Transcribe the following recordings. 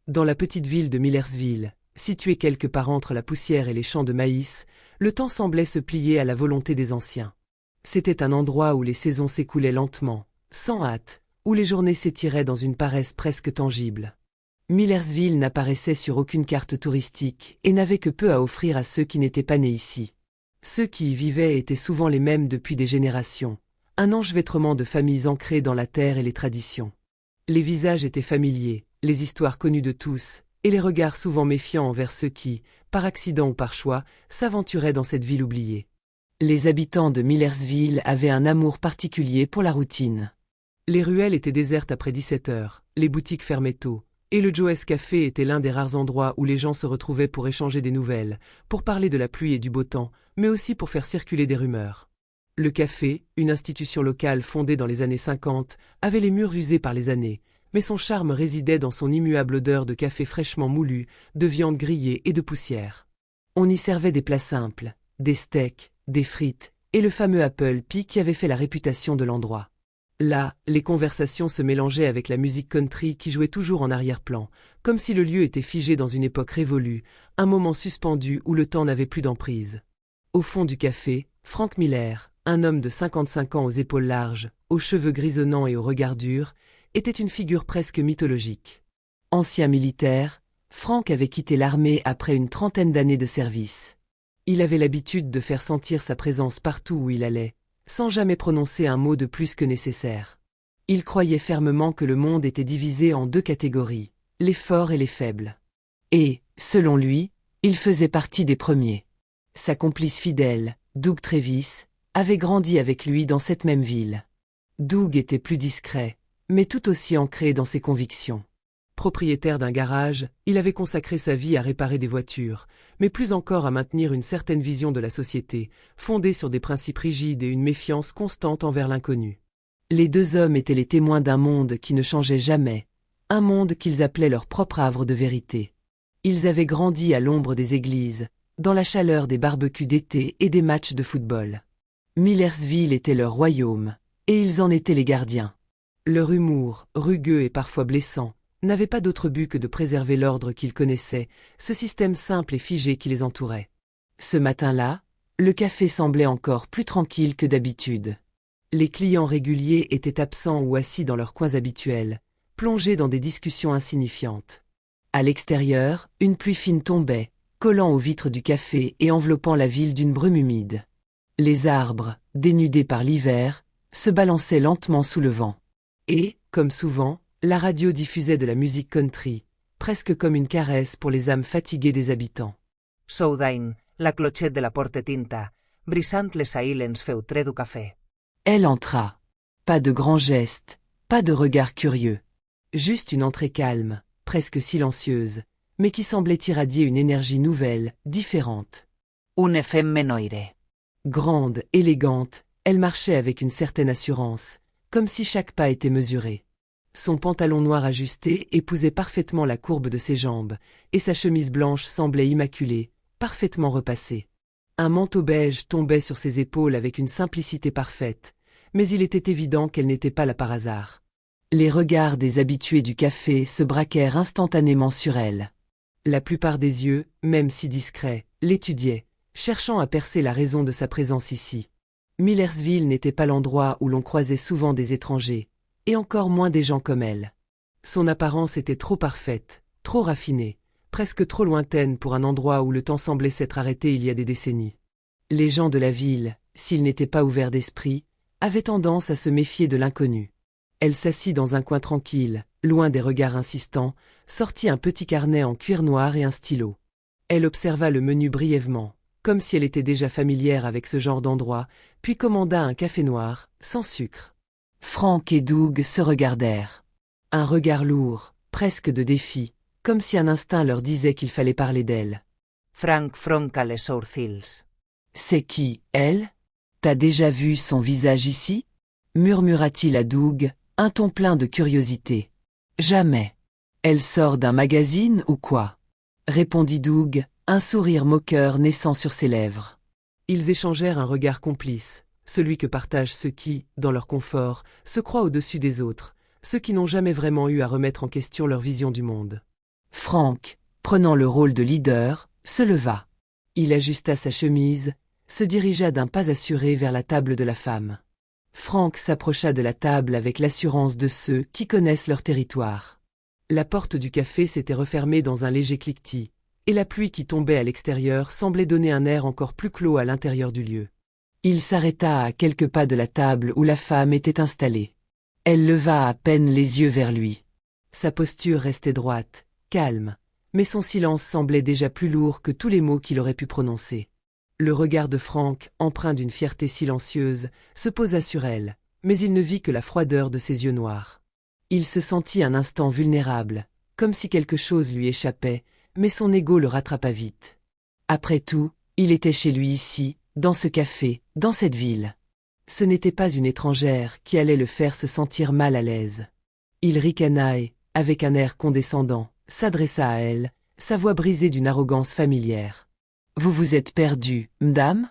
Dans la petite ville de Millersville, située quelque part entre la poussière et les champs de maïs, le temps semblait se plier à la volonté des anciens. C'était un endroit où les saisons s'écoulaient lentement, sans hâte, où les journées s'étiraient dans une paresse presque tangible. Millersville n'apparaissait sur aucune carte touristique et n'avait que peu à offrir à ceux qui n'étaient pas nés ici. Ceux qui y vivaient étaient souvent les mêmes depuis des générations, un enchevêtrement de familles ancrées dans la terre et les traditions. Les visages étaient familiers, les histoires connues de tous, et les regards souvent méfiants envers ceux qui, par accident ou par choix, s'aventuraient dans cette ville oubliée. Les habitants de Millersville avaient un amour particulier pour la routine. Les ruelles étaient désertes après 17 heures, les boutiques fermaient tôt, et le Joe's Café était l'un des rares endroits où les gens se retrouvaient pour échanger des nouvelles, pour parler de la pluie et du beau temps, mais aussi pour faire circuler des rumeurs. Le café, une institution locale fondée dans les années 50, avait les murs usés par les années, mais son charme résidait dans son immuable odeur de café fraîchement moulu, de viande grillée et de poussière. On y servait des plats simples, des steaks, des frites, et le fameux Apple Pie qui avait fait la réputation de l'endroit. Là, les conversations se mélangeaient avec la musique country qui jouait toujours en arrière-plan, comme si le lieu était figé dans une époque révolue, un moment suspendu où le temps n'avait plus d'emprise. Au fond du café, Frank Miller, un homme de 55 ans aux épaules larges, aux cheveux grisonnants et au regard dur, était une figure presque mythologique. Ancien militaire, Frank avait quitté l'armée après une trentaine d'années de service. Il avait l'habitude de faire sentir sa présence partout où il allait, sans jamais prononcer un mot de plus que nécessaire. Il croyait fermement que le monde était divisé en deux catégories, les forts et les faibles. Et, selon lui, il faisait partie des premiers. Sa complice fidèle, Doug Travis, avait grandi avec lui dans cette même ville. Doug était plus discret, mais tout aussi ancré dans ses convictions. Propriétaire d'un garage, il avait consacré sa vie à réparer des voitures, mais plus encore à maintenir une certaine vision de la société, fondée sur des principes rigides et une méfiance constante envers l'inconnu. Les deux hommes étaient les témoins d'un monde qui ne changeait jamais, un monde qu'ils appelaient leur propre havre de vérité. Ils avaient grandi à l'ombre des églises, dans la chaleur des barbecues d'été et des matchs de football. Millersville était leur royaume, et ils en étaient les gardiens. Leur humour, rugueux et parfois blessant, n'avait pas d'autre but que de préserver l'ordre qu'ils connaissaient, ce système simple et figé qui les entourait. Ce matin-là, le café semblait encore plus tranquille que d'habitude. Les clients réguliers étaient absents ou assis dans leurs coins habituels, plongés dans des discussions insignifiantes. À l'extérieur, une pluie fine tombait, collant aux vitres du café et enveloppant la ville d'une brume humide. Les arbres, dénudés par l'hiver, se balançaient lentement sous le vent. Et, comme souvent, la radio diffusait de la musique country, presque comme une caresse pour les âmes fatiguées des habitants. Soudain, la clochette de la porte tinta, brisant les silents feutrés du café. Elle entra. Pas de grands gestes, pas de regard curieux. Juste une entrée calme, presque silencieuse, mais qui semblait irradier une énergie nouvelle, différente. Une femme noire. Grande, élégante, elle marchait avec une certaine assurance, comme si chaque pas était mesuré. Son pantalon noir ajusté épousait parfaitement la courbe de ses jambes, et sa chemise blanche semblait immaculée, parfaitement repassée. Un manteau beige tombait sur ses épaules avec une simplicité parfaite, mais il était évident qu'elle n'était pas là par hasard. Les regards des habitués du café se braquèrent instantanément sur elle. La plupart des yeux, même si discrets, l'étudiaient, cherchant à percer la raison de sa présence ici. Millersville n'était pas l'endroit où l'on croisait souvent des étrangers, et encore moins des gens comme elle. Son apparence était trop parfaite, trop raffinée, presque trop lointaine pour un endroit où le temps semblait s'être arrêté il y a des décennies. Les gens de la ville, s'ils n'étaient pas ouverts d'esprit, avaient tendance à se méfier de l'inconnu. Elle s'assit dans un coin tranquille, loin des regards insistants, sortit un petit carnet en cuir noir et un stylo. Elle observa le menu brièvement, comme si elle était déjà familière avec ce genre d'endroit, puis commanda un café noir, sans sucre. Frank et Doug se regardèrent. Un regard lourd, presque de défi, comme si un instinct leur disait qu'il fallait parler d'elle. Frank fronca les sourcils. C'est qui, elle? T'as déjà vu son visage ici? Murmura-t-il à Doug, un ton plein de curiosité. Jamais. Elle sort d'un magazine ou quoi? Répondit Doug, un sourire moqueur naissant sur ses lèvres. Ils échangèrent un regard complice, celui que partagent ceux qui, dans leur confort, se croient au-dessus des autres, ceux qui n'ont jamais vraiment eu à remettre en question leur vision du monde. Frank, prenant le rôle de leader, se leva. Il ajusta sa chemise, se dirigea d'un pas assuré vers la table de la femme. Frank s'approcha de la table avec l'assurance de ceux qui connaissent leur territoire. La porte du café s'était refermée dans un léger cliquetis, et la pluie qui tombait à l'extérieur semblait donner un air encore plus clos à l'intérieur du lieu. Il s'arrêta à quelques pas de la table où la femme était installée. Elle leva à peine les yeux vers lui. Sa posture restait droite, calme, mais son silence semblait déjà plus lourd que tous les mots qu'il aurait pu prononcer. Le regard de Frank, empreint d'une fierté silencieuse, se posa sur elle, mais il ne vit que la froideur de ses yeux noirs. Il se sentit un instant vulnérable, comme si quelque chose lui échappait, mais son ego le rattrapa vite. Après tout, il était chez lui ici, dans ce café, dans cette ville. Ce n'était pas une étrangère qui allait le faire se sentir mal à l'aise. Il ricana et, avec un air condescendant, s'adressa à elle, sa voix brisée d'une arrogance familière. « Vous vous êtes perdue, madame ?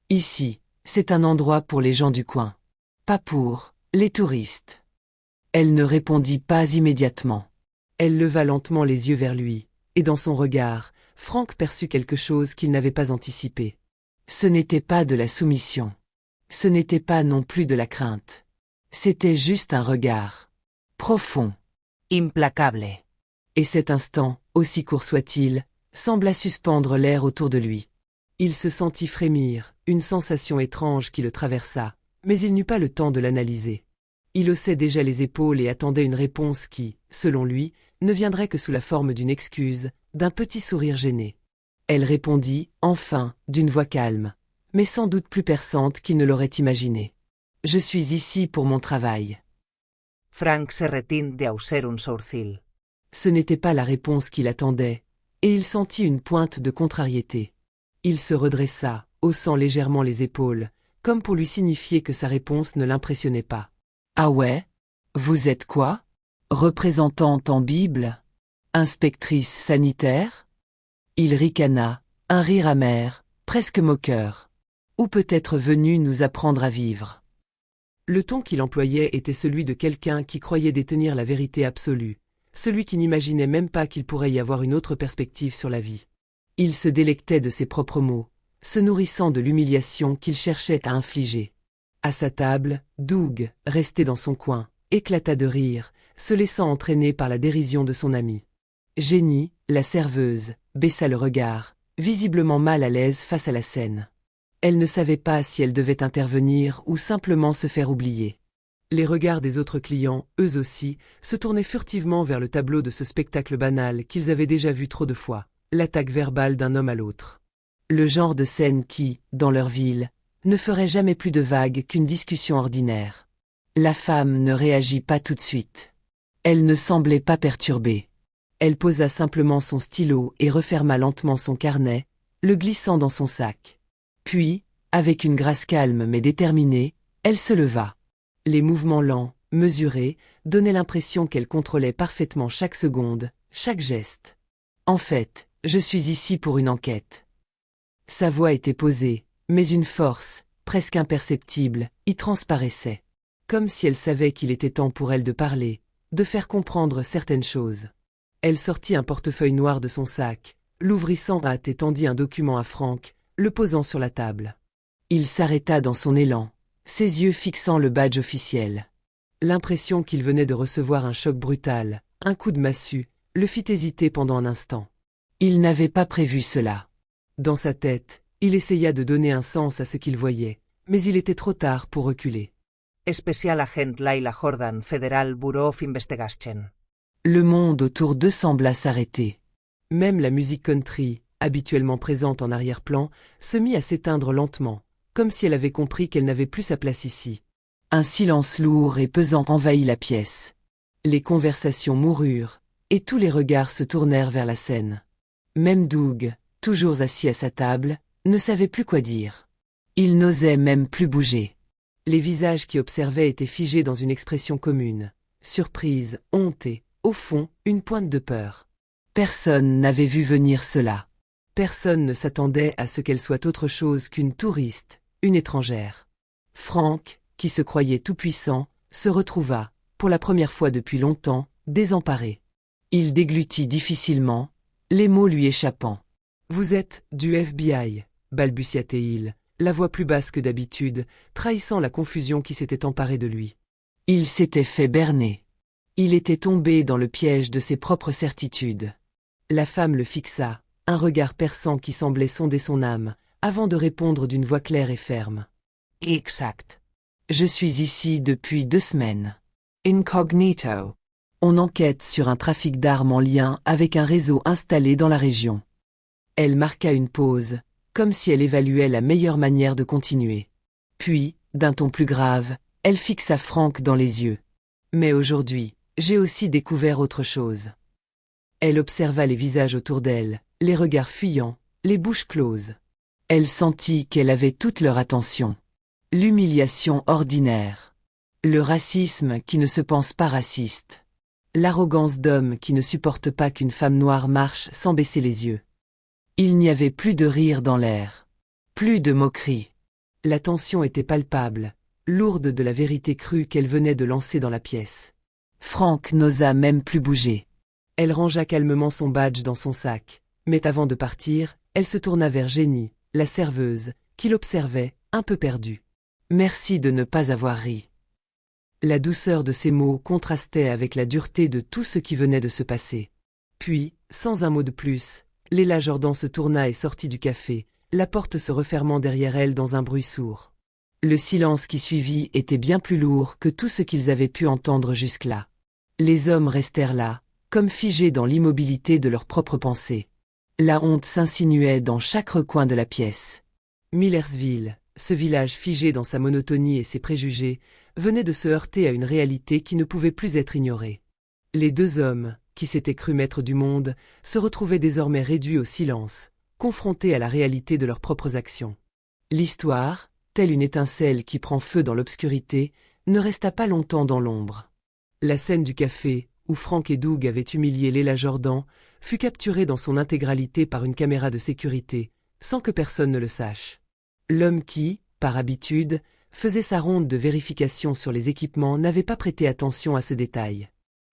Ici, c'est un endroit pour les gens du coin. Pas pour les touristes. » Elle ne répondit pas immédiatement. Elle leva lentement les yeux vers lui, et dans son regard, Frank perçut quelque chose qu'il n'avait pas anticipé. Ce n'était pas de la soumission. Ce n'était pas non plus de la crainte. C'était juste un regard. Profond. Implacable. Et cet instant, aussi court soit-il, sembla suspendre l'air autour de lui. Il se sentit frémir, une sensation étrange qui le traversa, mais il n'eut pas le temps de l'analyser. Il haussait déjà les épaules et attendait une réponse qui, selon lui, ne viendrait que sous la forme d'une excuse, d'un petit sourire gêné. Elle répondit, enfin, d'une voix calme, mais sans doute plus perçante qu'il ne l'aurait imaginé. « Je suis ici pour mon travail. » Frank se retint de hausser un sourcil. Ce n'était pas la réponse qu'il attendait, et il sentit une pointe de contrariété. Il se redressa, haussant légèrement les épaules, comme pour lui signifier que sa réponse ne l'impressionnait pas. « Ah ouais ? Vous êtes quoi ? Représentante en Bible ? Inspectrice sanitaire ?» Il ricana, un rire amer, presque moqueur. « Ou peut-être venu nous apprendre à vivre. » Le ton qu'il employait était celui de quelqu'un qui croyait détenir la vérité absolue, celui qui n'imaginait même pas qu'il pourrait y avoir une autre perspective sur la vie. Il se délectait de ses propres mots, se nourrissant de l'humiliation qu'il cherchait à infliger. À sa table, Doug, resté dans son coin, éclata de rire, se laissant entraîner par la dérision de son ami. Jenny, la serveuse, baissa le regard, visiblement mal à l'aise face à la scène. Elle ne savait pas si elle devait intervenir ou simplement se faire oublier. Les regards des autres clients, eux aussi, se tournaient furtivement vers le tableau de ce spectacle banal qu'ils avaient déjà vu trop de fois, l'attaque verbale d'un homme à l'autre. Le genre de scène qui, dans leur ville, ne ferait jamais plus de vagues qu'une discussion ordinaire. La femme ne réagit pas tout de suite. Elle ne semblait pas perturbée. Elle posa simplement son stylo et referma lentement son carnet, le glissant dans son sac. Puis, avec une grâce calme mais déterminée, elle se leva. Les mouvements lents, mesurés, donnaient l'impression qu'elle contrôlait parfaitement chaque seconde, chaque geste. « En fait, je suis ici pour une enquête. » Sa voix était posée, mais une force, presque imperceptible, y transparaissait. Comme si elle savait qu'il était temps pour elle de parler, de faire comprendre certaines choses. Elle sortit un portefeuille noir de son sac, l'ouvrit sans hâte et tendit un document à Frank, le posant sur la table. Il s'arrêta dans son élan, ses yeux fixant le badge officiel. L'impression qu'il venait de recevoir un choc brutal, un coup de massue, le fit hésiter pendant un instant. Il n'avait pas prévu cela. Dans sa tête, il essaya de donner un sens à ce qu'il voyait, mais il était trop tard pour reculer. Special Agent Laila Jordan, Federal Bureau of Investigation. Le monde autour d'eux sembla s'arrêter. Même la musique country, habituellement présente en arrière-plan, se mit à s'éteindre lentement, comme si elle avait compris qu'elle n'avait plus sa place ici. Un silence lourd et pesant envahit la pièce. Les conversations moururent, et tous les regards se tournèrent vers la scène. Même Doug, toujours assis à sa table, ne savait plus quoi dire. Il n'osait même plus bouger. Les visages qui observaient étaient figés dans une expression commune. Surprise, honte et, au fond, une pointe de peur. Personne n'avait vu venir cela. Personne ne s'attendait à ce qu'elle soit autre chose qu'une touriste, une étrangère. Frank, qui se croyait tout-puissant, se retrouva, pour la première fois depuis longtemps, désemparé. Il déglutit difficilement, les mots lui échappant. « Vous êtes du FBI » balbutia-t-il, la voix plus basse que d'habitude, trahissant la confusion qui s'était emparée de lui. Il s'était fait berner. Il était tombé dans le piège de ses propres certitudes. La femme le fixa, un regard perçant qui semblait sonder son âme, avant de répondre d'une voix claire et ferme. « Exact. Je suis ici depuis 2 semaines. Incognito. On enquête sur un trafic d'armes en lien avec un réseau installé dans la région. » Elle marqua une pause, comme si elle évaluait la meilleure manière de continuer. Puis, d'un ton plus grave, elle fixa Frank dans les yeux. « Mais aujourd'hui, j'ai aussi découvert autre chose. » Elle observa les visages autour d'elle, les regards fuyants, les bouches closes. Elle sentit qu'elle avait toute leur attention. L'humiliation ordinaire. Le racisme qui ne se pense pas raciste. L'arrogance d'homme qui ne supporte pas qu'une femme noire marche sans baisser les yeux. Il n'y avait plus de rire dans l'air. Plus de moquerie. La tension était palpable, lourde de la vérité crue qu'elle venait de lancer dans la pièce. Frank n'osa même plus bouger. Elle rangea calmement son badge dans son sac, mais avant de partir, elle se tourna vers Jenny, la serveuse, qui l'observait, un peu perdue. « Merci de ne pas avoir ri. » La douceur de ces mots contrastait avec la dureté de tout ce qui venait de se passer. Puis, sans un mot de plus, Leila Jordan se tourna et sortit du café, la porte se refermant derrière elle dans un bruit sourd. Le silence qui suivit était bien plus lourd que tout ce qu'ils avaient pu entendre jusque-là. Les hommes restèrent là, comme figés dans l'immobilité de leurs propres pensées. La honte s'insinuait dans chaque recoin de la pièce. Millersville, ce village figé dans sa monotonie et ses préjugés, venait de se heurter à une réalité qui ne pouvait plus être ignorée. Les 2 hommes, qui s'étaient crus maîtres du monde, se retrouvaient désormais réduits au silence, confrontés à la réalité de leurs propres actions. L'histoire, telle une étincelle qui prend feu dans l'obscurité, ne resta pas longtemps dans l'ombre. La scène du café, où Frank et Doug avaient humilié Leila Jordan, fut capturée dans son intégralité par une caméra de sécurité, sans que personne ne le sache. L'homme qui, par habitude, faisait sa ronde de vérification sur les équipements n'avait pas prêté attention à ce détail.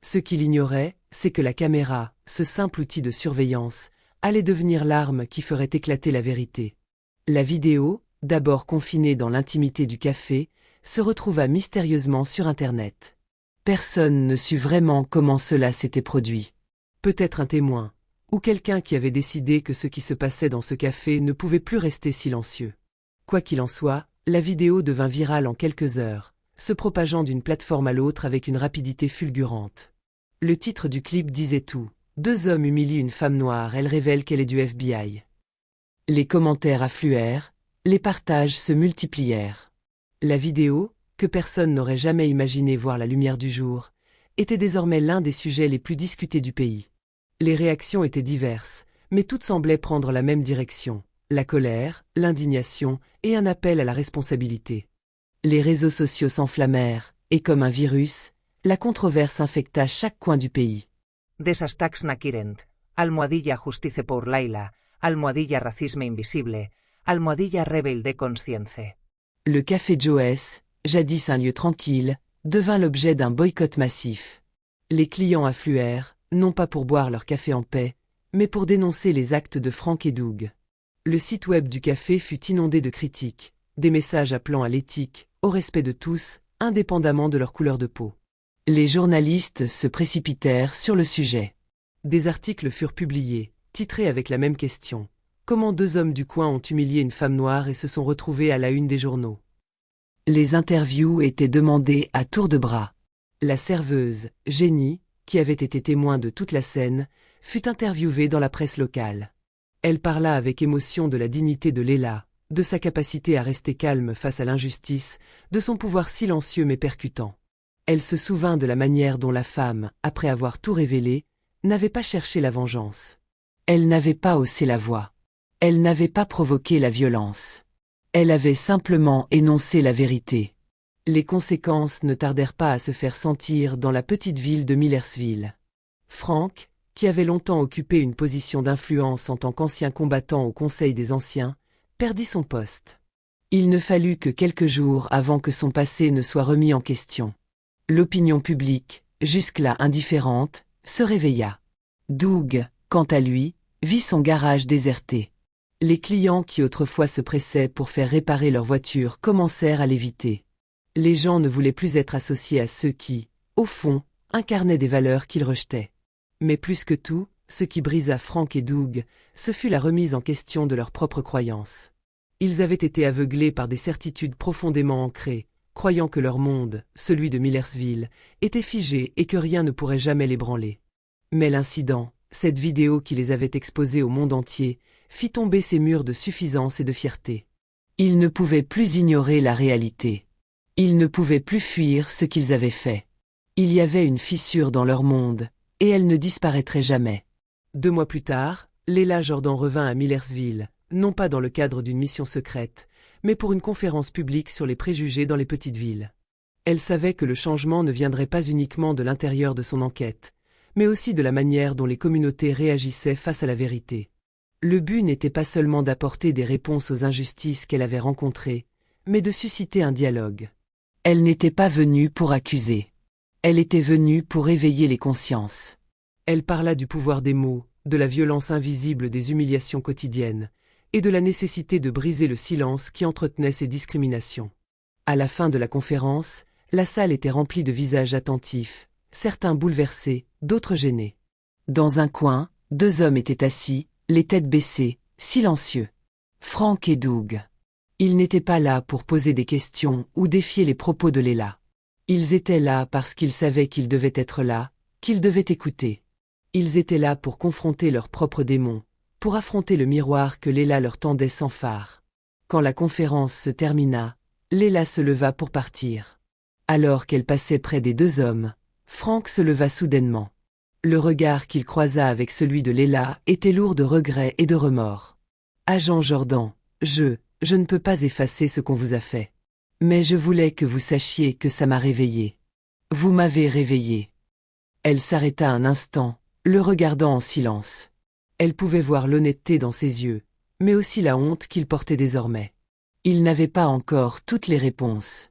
Ce qu'il ignorait, c'est que la caméra, ce simple outil de surveillance, allait devenir l'arme qui ferait éclater la vérité. La vidéo, d'abord confinée dans l'intimité du café, se retrouva mystérieusement sur Internet. Personne ne sut vraiment comment cela s'était produit. Peut-être un témoin, ou quelqu'un qui avait décidé que ce qui se passait dans ce café ne pouvait plus rester silencieux. Quoi qu'il en soit, la vidéo devint virale en quelques heures, se propageant d'une plateforme à l'autre avec une rapidité fulgurante. Le titre du clip disait tout. 2 hommes humilient une femme noire, elle révèle qu'elle est du FBI. Les commentaires affluèrent, les partages se multiplièrent. La vidéo, que personne n'aurait jamais imaginé voir la lumière du jour, était désormais l'un des sujets les plus discutés du pays. Les réactions étaient diverses, mais toutes semblaient prendre la même direction. La colère, l'indignation et un appel à la responsabilité. Les réseaux sociaux s'enflammèrent, et comme un virus, la controverse infecta chaque coin du pays. Desastaks nakirent, almohadilla justice pour Laila, almohadilla racisme invisible, almohadilla rebel de conscience. Le café Joes, jadis un lieu tranquille, devint l'objet d'un boycott massif. Les clients affluèrent, non pas pour boire leur café en paix, mais pour dénoncer les actes de Frank et Doug. Le site web du café fut inondé de critiques, des messages appelant à l'éthique, au respect de tous, indépendamment de leur couleur de peau. Les journalistes se précipitèrent sur le sujet. Des articles furent publiés, titrés avec la même question. Comment 2 hommes du coin ont humilié une femme noire et se sont retrouvés à la une des journaux. Les interviews étaient demandées à tour de bras. La serveuse, Jenny, qui avait été témoin de toute la scène, fut interviewée dans la presse locale. Elle parla avec émotion de la dignité de Leila, de sa capacité à rester calme face à l'injustice, de son pouvoir silencieux mais percutant. Elle se souvint de la manière dont la femme, après avoir tout révélé, n'avait pas cherché la vengeance. Elle n'avait pas haussé la voix. Elle n'avait pas provoqué la violence. Elle avait simplement énoncé la vérité. Les conséquences ne tardèrent pas à se faire sentir dans la petite ville de Millersville. Frank, qui avait longtemps occupé une position d'influence en tant qu'ancien combattant au Conseil des Anciens, perdit son poste. Il ne fallut que quelques jours avant que son passé ne soit remis en question. L'opinion publique, jusque-là indifférente, se réveilla. Doug, quant à lui, vit son garage déserté. Les clients qui autrefois se pressaient pour faire réparer leur voiture commencèrent à l'éviter. Les gens ne voulaient plus être associés à ceux qui, au fond, incarnaient des valeurs qu'ils rejetaient. Mais plus que tout, ce qui brisa Frank et Doug, ce fut la remise en question de leurs propres croyances. Ils avaient été aveuglés par des certitudes profondément ancrées, croyant que leur monde, celui de Millersville, était figé et que rien ne pourrait jamais l'ébranler. Mais l'incident, cette vidéo qui les avait exposés au monde entier, fit tomber ces murs de suffisance et de fierté. Ils ne pouvaient plus ignorer la réalité. Ils ne pouvaient plus fuir ce qu'ils avaient fait. Il y avait une fissure dans leur monde, et elle ne disparaîtrait jamais. 2 mois plus tard, Leila Jordan revint à Millersville, non pas dans le cadre d'une mission secrète, mais pour une conférence publique sur les préjugés dans les petites villes. Elle savait que le changement ne viendrait pas uniquement de l'intérieur de son enquête, mais aussi de la manière dont les communautés réagissaient face à la vérité. Le but n'était pas seulement d'apporter des réponses aux injustices qu'elle avait rencontrées, mais de susciter un dialogue. Elle n'était pas venue pour accuser. Elle était venue pour éveiller les consciences. Elle parla du pouvoir des mots, de la violence invisible des humiliations quotidiennes, et de la nécessité de briser le silence qui entretenait ces discriminations. À la fin de la conférence, la salle était remplie de visages attentifs, certains bouleversés, d'autres gênés. Dans un coin, 2 hommes étaient assis, les têtes baissées, silencieux. Frank et Doug. Ils n'étaient pas là pour poser des questions ou défier les propos de Leila. Ils étaient là parce qu'ils savaient qu'ils devaient être là, qu'ils devaient écouter. Ils étaient là pour confronter leurs propres démons, pour affronter le miroir que Leila leur tendait sans phare. Quand la conférence se termina, Leila se leva pour partir. Alors qu'elle passait près des 2 hommes, Frank se leva soudainement. Le regard qu'il croisa avec celui de Leila était lourd de regrets et de remords. « Agent Jordan, je ne peux pas effacer ce qu'on vous a fait. Mais je voulais que vous sachiez que ça m'a réveillé. Vous m'avez réveillé. » Elle s'arrêta un instant, le regardant en silence. Elle pouvait voir l'honnêteté dans ses yeux, mais aussi la honte qu'il portait désormais. Il n'avait pas encore toutes les réponses.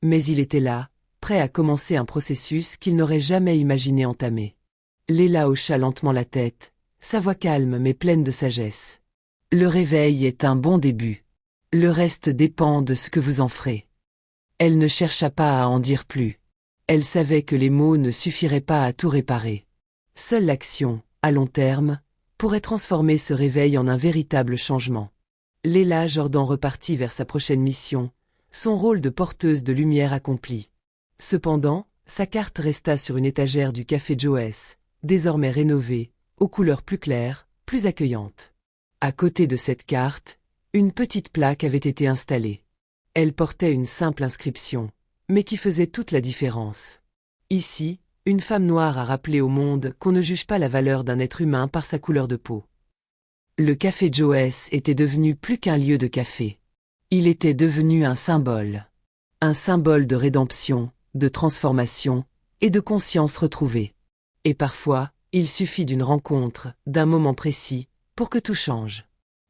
Mais il était là, prêt à commencer un processus qu'il n'aurait jamais imaginé entamer. Leila hocha lentement la tête, sa voix calme mais pleine de sagesse. « Le réveil est un bon début. Le reste dépend de ce que vous en ferez. » Elle ne chercha pas à en dire plus. Elle savait que les mots ne suffiraient pas à tout réparer. Seule l'action, à long terme, pourrait transformer ce réveil en un véritable changement. Leila Jordan repartit vers sa prochaine mission, son rôle de porteuse de lumière accompli. Cependant, sa carte resta sur une étagère du café Joes, désormais rénovée, aux couleurs plus claires, plus accueillantes. À côté de cette carte, une petite plaque avait été installée. Elle portait une simple inscription, mais qui faisait toute la différence. Ici, une femme noire a rappelé au monde qu'on ne juge pas la valeur d'un être humain par sa couleur de peau. Le café Joes était devenu plus qu'un lieu de café. Il était devenu un symbole. Un symbole de rédemption, de transformation et de conscience retrouvée. Et parfois, il suffit d'une rencontre, d'un moment précis, pour que tout change.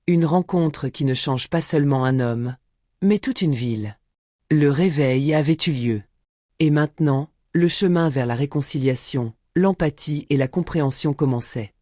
Une rencontre qui ne change pas seulement un homme, mais toute une ville. Le réveil avait eu lieu. Et maintenant, le chemin vers la réconciliation, l'empathie et la compréhension commençait.